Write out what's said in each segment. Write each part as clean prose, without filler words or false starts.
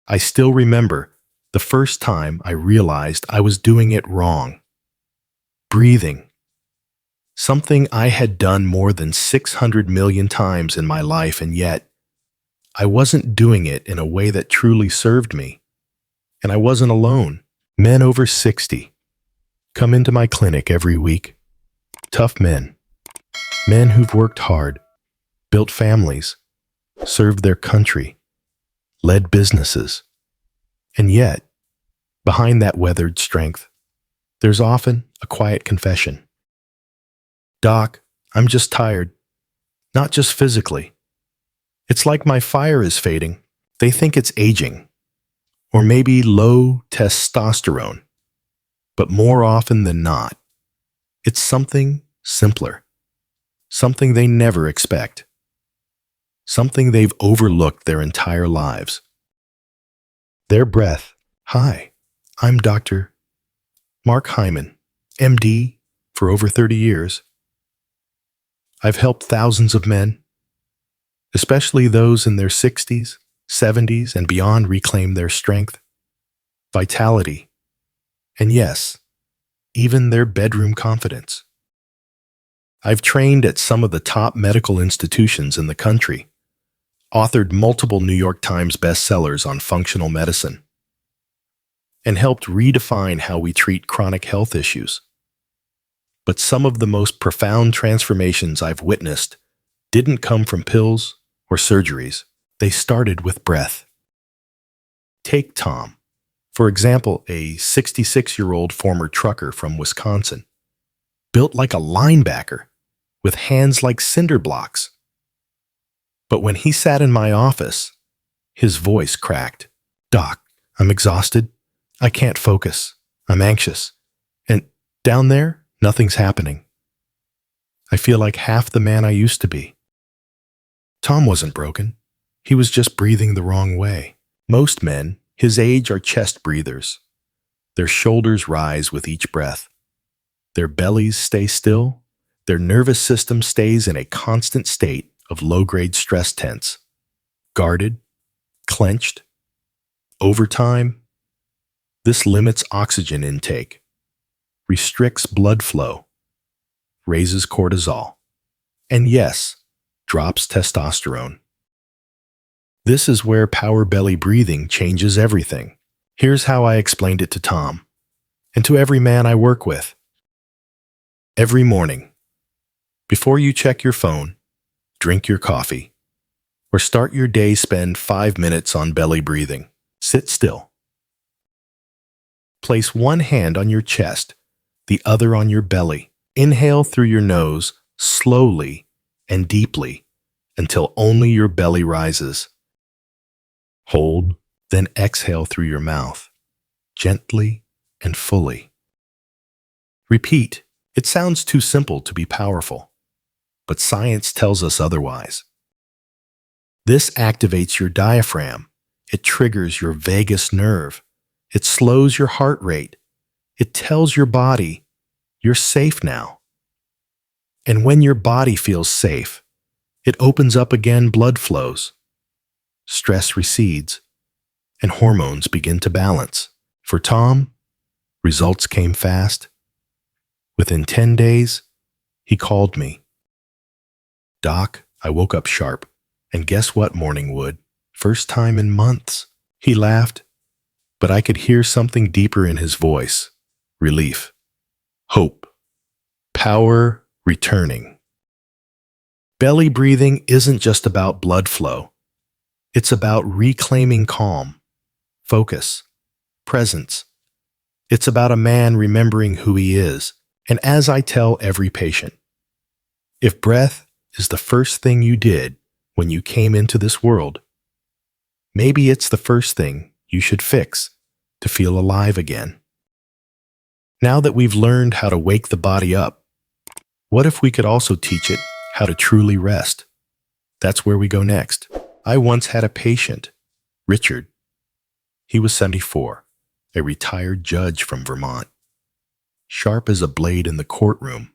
I still remember the first time I realized I was doing it wrong. Breathing. Something I had done more than 600 million times in my life, and yet I wasn't doing it in a way that truly served me. And I wasn't alone. Men over 60 come into my clinic every week. Tough men. Men who've worked hard, built families, served their country, led businesses. And yet, behind that weathered strength, there's often a quiet confession. Doc, I'm just tired. Not just physically. It's like my fire is fading. They think it's aging. Or maybe low testosterone. But more often than not, it's something simpler. Something they never expect. Something they've overlooked their entire lives. Their breath. Hi, I'm Dr. Mark Hyman, MD, for over 30 years. I've helped thousands of men, especially those in their 60s, 70s, and beyond, reclaim their strength, vitality, and yes, even their bedroom confidence. I've trained at some of the top medical institutions in the country, authored multiple New York Times bestsellers on functional medicine, and helped redefine how we treat chronic health issues. But some of the most profound transformations I've witnessed didn't come from pills or surgeries. They started with breath. Take Tom, for example, a 66-year-old former trucker from Wisconsin, built like a linebacker, with hands like cinder blocks. But when he sat in my office, his voice cracked. Doc, I'm exhausted. I can't focus. I'm anxious. And down there, nothing's happening. I feel like half the man I used to be. Tom wasn't broken. He was just breathing the wrong way. Most men, his age, are chest breathers. Their shoulders rise with each breath. Their bellies stay still. Their nervous system stays in a constant state of low-grade stress tense. Guarded, clenched. Over time, this limits oxygen intake, restricts blood flow, raises cortisol, and yes, drops testosterone. This is where power belly breathing changes everything. Here's how I explained it to Tom, and to every man I work with. Every morning, before you check your phone, drink your coffee, or start your day, spend 5 minutes on belly breathing. Sit still. Place one hand on your chest, the other on your belly. Inhale through your nose, slowly and deeply, until only your belly rises. Hold, then exhale through your mouth, gently and fully. Repeat. It sounds too simple to be powerful, but science tells us otherwise. This activates your diaphragm. It triggers your vagus nerve. It slows your heart rate. It tells your body, you're safe now. And when your body feels safe, it opens up again, blood flows. Stress recedes, and hormones begin to balance. For Tom, results came fast. Within 10 days, he called me. Doc, I woke up sharp, and guess what, Morningwood? First time in months. He laughed, but I could hear something deeper in his voice. Relief. Hope. Power returning. Belly breathing isn't just about blood flow. It's about reclaiming calm, focus, presence. It's about a man remembering who he is. And as I tell every patient, if breath is the first thing you did when you came into this world, maybe it's the first thing you should fix to feel alive again. Now that we've learned how to wake the body up, what if we could also teach it how to truly rest? That's where we go next. I once had a patient, Richard. He was 74, a retired judge from Vermont. Sharp as a blade in the courtroom.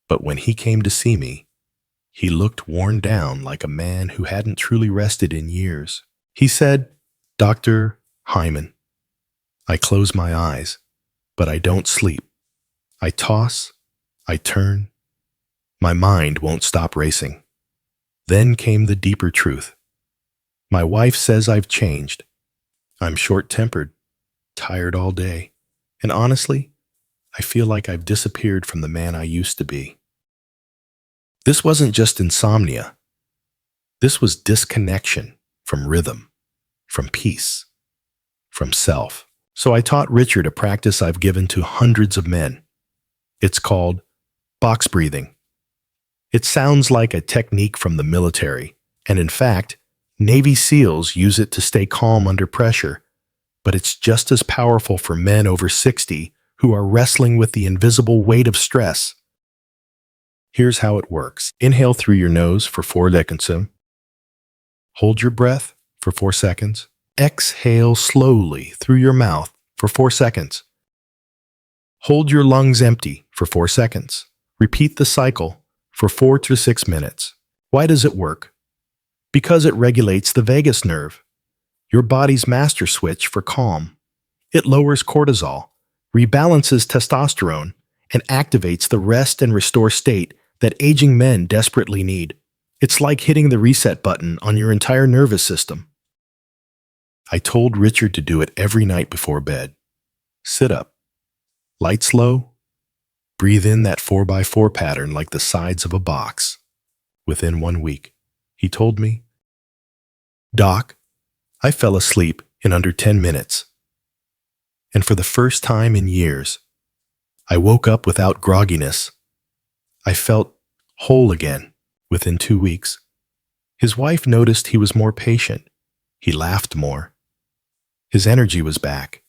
But when he came to see me, he looked worn down, like a man who hadn't truly rested in years. He said, Dr. Hyman. I close my eyes, but I don't sleep. I toss, I turn. My mind won't stop racing. Then came the deeper truth. My wife says I've changed. I'm short-tempered, tired all day, and honestly, I feel like I've disappeared from the man I used to be. This wasn't just insomnia. This was disconnection from rhythm, from peace, from self. So I taught Richard a practice I've given to hundreds of men. It's called box breathing. It sounds like a technique from the military, and in fact, Navy SEALs use it to stay calm under pressure, but it's just as powerful for men over 60 who are wrestling with the invisible weight of stress. Here's how it works. Inhale through your nose for 4 seconds. Hold your breath for 4 seconds. Exhale slowly through your mouth for 4 seconds. Hold your lungs empty for 4 seconds. Repeat the cycle for 4 to 6 minutes. Why does it work? Because it regulates the vagus nerve, your body's master switch for calm. It lowers cortisol, rebalances testosterone, and activates the rest and restore state that aging men desperately need. It's like hitting the reset button on your entire nervous system. I told Richard to do it every night before bed. Sit up. Lights low. Breathe in that 4x4 pattern like the sides of a box. Within 1 week, he told me, "Doc, I fell asleep in under 10 minutes. And for the first time in years, I woke up without grogginess. I felt whole again within 2 weeks." His wife noticed he was more patient. He laughed more. His energy was back.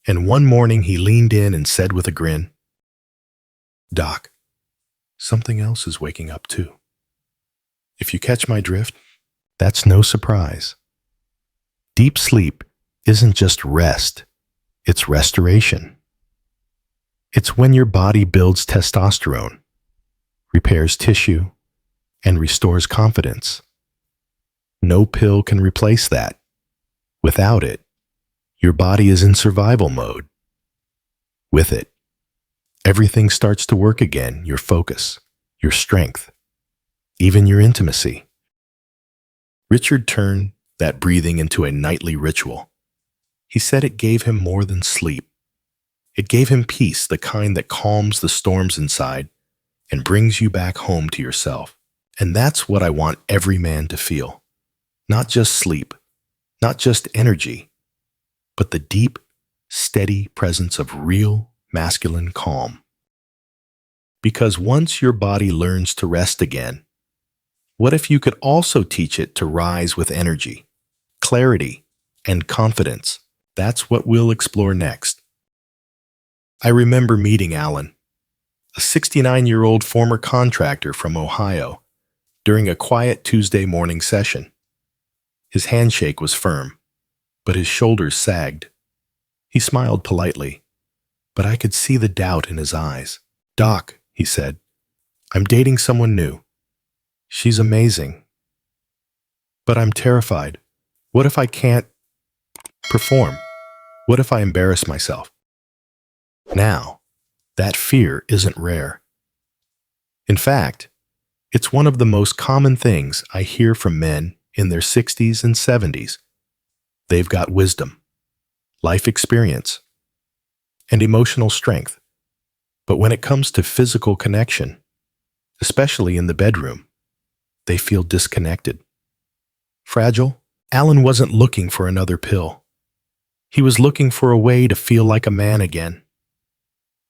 And one morning he leaned in and said with a grin, "Doc, something else is waking up too." If you catch my drift, that's no surprise. Deep sleep isn't just rest, it's restoration. It's when your body builds testosterone, repairs tissue, and restores confidence. No pill can replace that. Without it, your body is in survival mode. With it, everything starts to work again, your focus, your strength, even your intimacy. Richard turned that breathing into a nightly ritual. He said it gave him more than sleep. It gave him peace, the kind that calms the storms inside and brings you back home to yourself. And that's what I want every man to feel. Not just sleep, not just energy, but the deep, steady presence of real masculine calm. Because once your body learns to rest again, what if you could also teach it to rise with energy, clarity, and confidence? That's what we'll explore next. I remember meeting Alan, a 69-year-old former contractor from Ohio, during a quiet Tuesday morning session. His handshake was firm, but his shoulders sagged. He smiled politely, but I could see the doubt in his eyes. "Doc," he said, "I'm dating someone new. She's amazing. But I'm terrified. What if I can't perform? What if I embarrass myself?" Now, that fear isn't rare. In fact, it's one of the most common things I hear from men in their 60s and 70s. They've got wisdom, life experience, and emotional strength. But when it comes to physical connection, especially in the bedroom, they feel disconnected. Fragile, Alan wasn't looking for another pill. He was looking for a way to feel like a man again,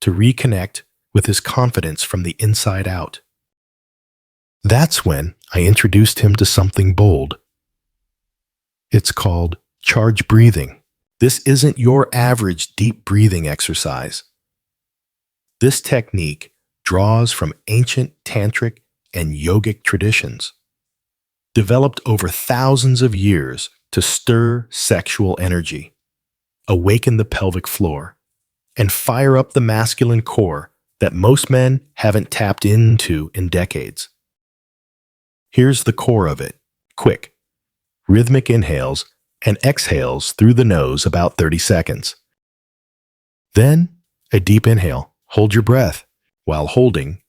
to reconnect with his confidence from the inside out. That's when I introduced him to something bold. It's called charge breathing. This isn't your average deep breathing exercise. This technique draws from ancient tantric and yogic traditions, developed over thousands of years to stir sexual energy, awaken the pelvic floor, and fire up the masculine core that most men haven't tapped into in decades. Here's the core of it. Quick, rhythmic inhales and exhales through the nose about 30 seconds. Then, a deep inhale. Hold your breath. While holding,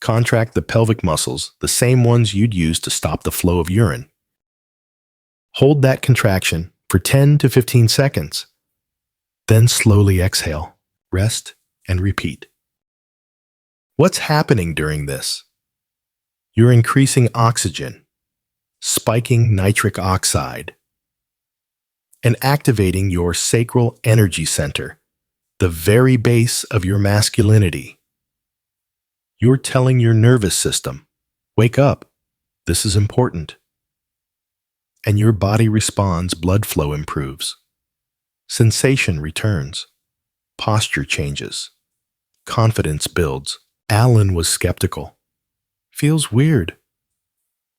contract the pelvic muscles, the same ones you'd use to stop the flow of urine. Hold that contraction for 10 to 15 seconds. Then slowly exhale, rest, and repeat. What's happening during this? You're increasing oxygen, spiking nitric oxide, and activating your sacral energy center, the very base of your masculinity. You're telling your nervous system, wake up, this is important. And your body responds, blood flow improves. Sensation returns. Posture changes. Confidence builds. Alan was skeptical. Feels weird.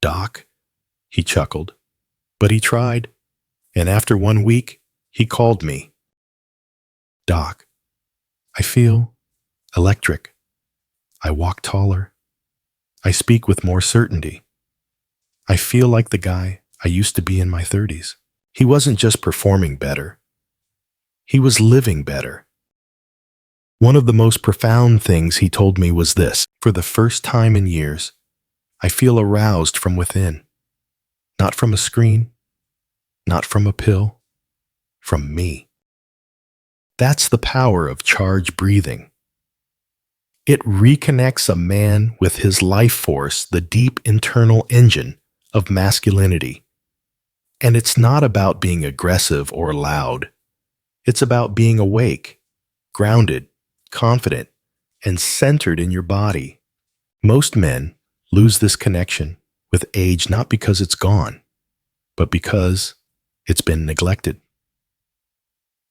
Doc, he chuckled. But he tried. And after 1 week, he called me. Doc, I feel electric. I walk taller. I speak with more certainty. I feel like the guy I used to be in my 30s. He wasn't just performing better. He was living better. One of the most profound things he told me was this: for the first time in years, I feel aroused from within. Not from a screen, not from a pill, from me. That's the power of charge breathing. It reconnects a man with his life force, the deep internal engine of masculinity. And it's not about being aggressive or loud. It's about being awake, grounded, confident, and centered in your body. Most men lose this connection with age not because it's gone, but because it's been neglected.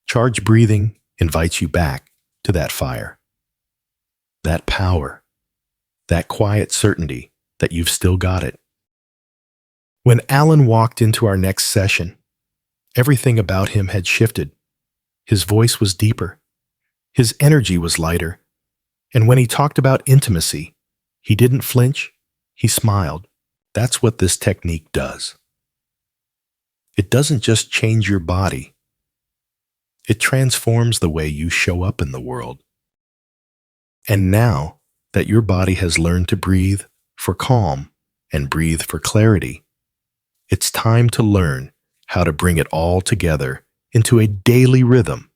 Charge breathing invites you back to that fire, that power, that quiet certainty that you've still got it. When Alan walked into our next session, everything about him had shifted. His voice was deeper. His energy was lighter. And when he talked about intimacy, he didn't flinch, he smiled. That's what this technique does. It doesn't just change your body. It transforms the way you show up in the world. And now that your body has learned to breathe for calm and breathe for clarity, it's time to learn how to bring it all together into a daily rhythm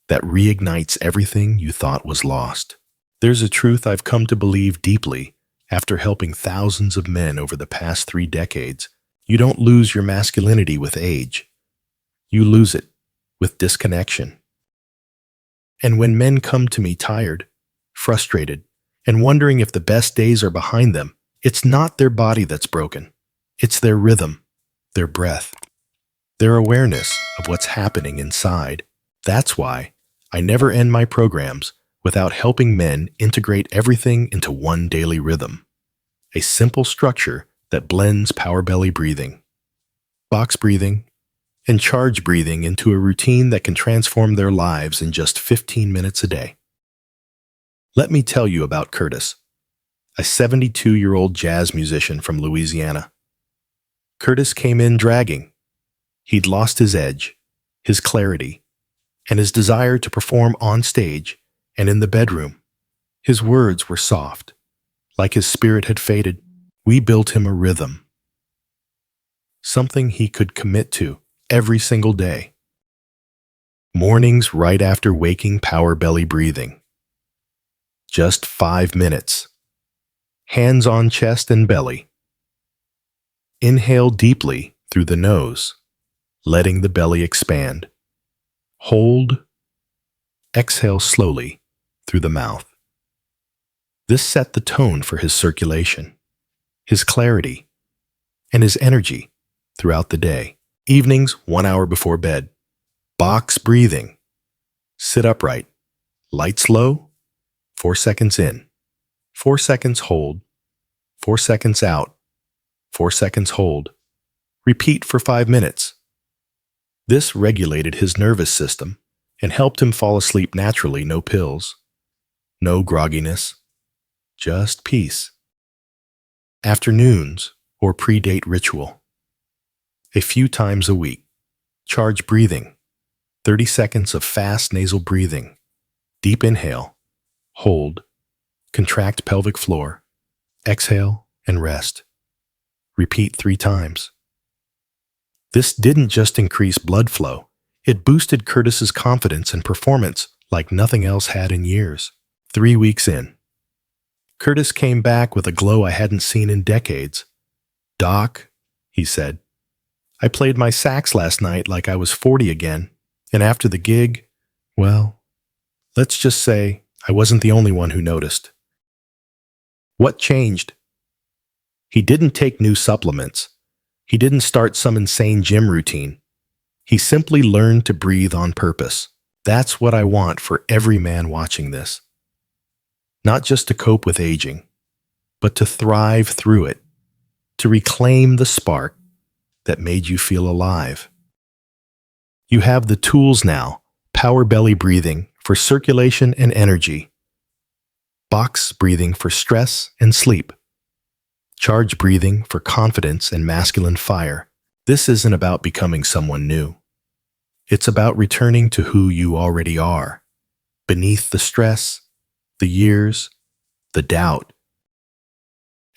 that reignites everything you thought was lost. There's a truth I've come to believe deeply after helping thousands of men over the past 3 decades. You don't lose your masculinity with age. You lose it with disconnection. And when men come to me tired, frustrated, and wondering if the best days are behind them, it's not their body that's broken. It's their rhythm, their breath, their awareness of what's happening inside. That's why I never end my programs without helping men integrate everything into one daily rhythm. A simple structure that blends power belly breathing, box breathing, and charge breathing into a routine that can transform their lives in just 15 minutes a day. Let me tell you about Curtis, a 72-year-old jazz musician from Louisiana. Curtis came in dragging. He'd lost his edge, his clarity, and his desire to perform on stage and in the bedroom. His words were soft, like his spirit had faded. We built him a rhythm, something he could commit to every single day. Mornings right after waking, power belly breathing. Just 5 minutes. Hands on chest and belly. Inhale deeply through the nose, letting the belly expand. Hold. Exhale slowly through the mouth. This set the tone for his circulation, his clarity, and his energy throughout the day. Evenings, 1 hour before bed. Box breathing. Sit upright. Lights low. 4 seconds in. 4 seconds hold. 4 seconds out. 4 seconds hold. Repeat for 5 minutes. This regulated his nervous system and helped him fall asleep naturally. No pills, no grogginess, just peace. Afternoons or pre-date ritual. A few times a week. Charge breathing. 30 seconds of fast nasal breathing. Deep inhale. Hold. Contract pelvic floor. Exhale and rest. Repeat 3 times. This didn't just increase blood flow. It boosted Curtis's confidence and performance like nothing else had in years. 3 weeks in, Curtis came back with a glow I hadn't seen in decades. "Doc," he said, "I played my sax last night like I was 40 again, and after the gig, well, let's just say I wasn't the only one who noticed." What changed? He didn't take new supplements. He didn't start some insane gym routine. He simply learned to breathe on purpose. That's what I want for every man watching this. Not just to cope with aging, but to thrive through it, to reclaim the spark that made you feel alive. You have the tools now: power belly breathing for circulation and energy, box breathing for stress and sleep, charge breathing for confidence and masculine fire. This isn't about becoming someone new. It's about returning to who you already are, beneath the stress, the years, the doubt.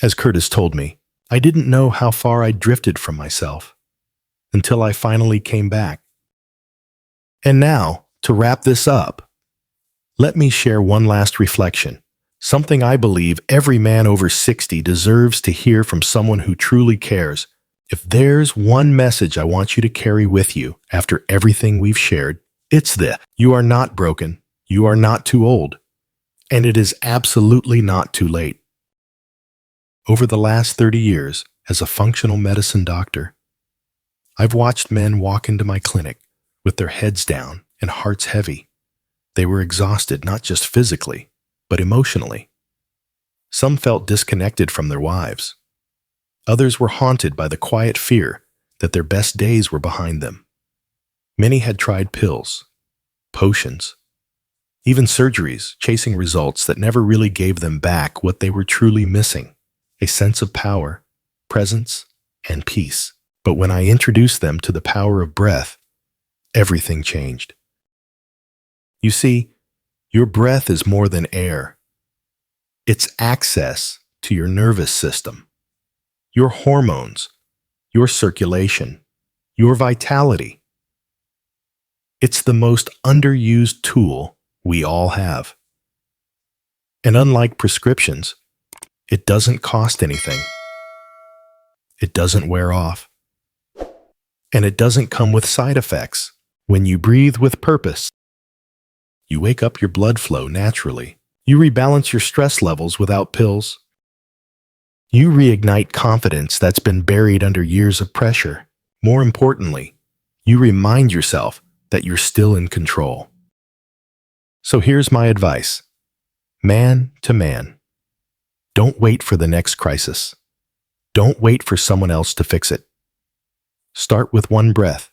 As Curtis told me, I didn't know how far I drifted from myself until I finally came back. And now, to wrap this up, let me share one last reflection, something I believe every man over 60 deserves to hear from someone who truly cares. If there's one message I want you to carry with you after everything we've shared, it's this: you are not broken, you are not too old, and it is absolutely not too late. Over the last 30 years, as a functional medicine doctor, I've watched men walk into my clinic with their heads down and hearts heavy. They were exhausted not just physically, but emotionally. Some felt disconnected from their wives. Others were haunted by the quiet fear that their best days were behind them. Many had tried pills, potions, even surgeries, chasing results that never really gave them back what they were truly missing: a sense of power, presence, and peace. But when I introduced them to the power of breath, everything changed. You see, your breath is more than air. It's access to your nervous system, your hormones, your circulation, your vitality. It's the most underused tool we all have. And unlike prescriptions, it doesn't cost anything. It doesn't wear off. And it doesn't come with side effects. When you breathe with purpose, you wake up your blood flow naturally. You rebalance your stress levels without pills. You reignite confidence that's been buried under years of pressure. More importantly, you remind yourself that you're still in control. So here's my advice. Man to man, don't wait for the next crisis. Don't wait for someone else to fix it. Start with one breath.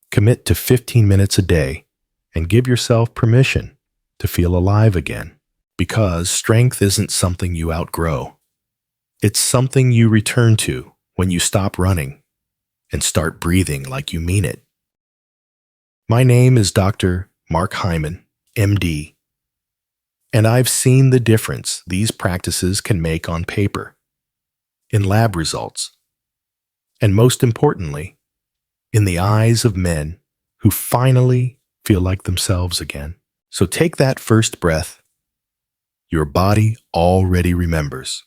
Commit to 15 minutes a day and give yourself permission to feel alive again. Because strength isn't something you outgrow. It's something you return to when you stop running and start breathing like you mean it. My name is Dr. Mark Hyman, MD, and I've seen the difference these practices can make on paper, in lab results, and most importantly, in the eyes of men who finally feel like themselves again. So take that first breath. Your body already remembers.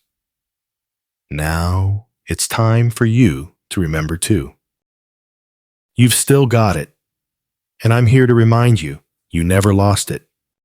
Now it's time for you to remember too. You've still got it, and I'm here to remind you, you never lost it.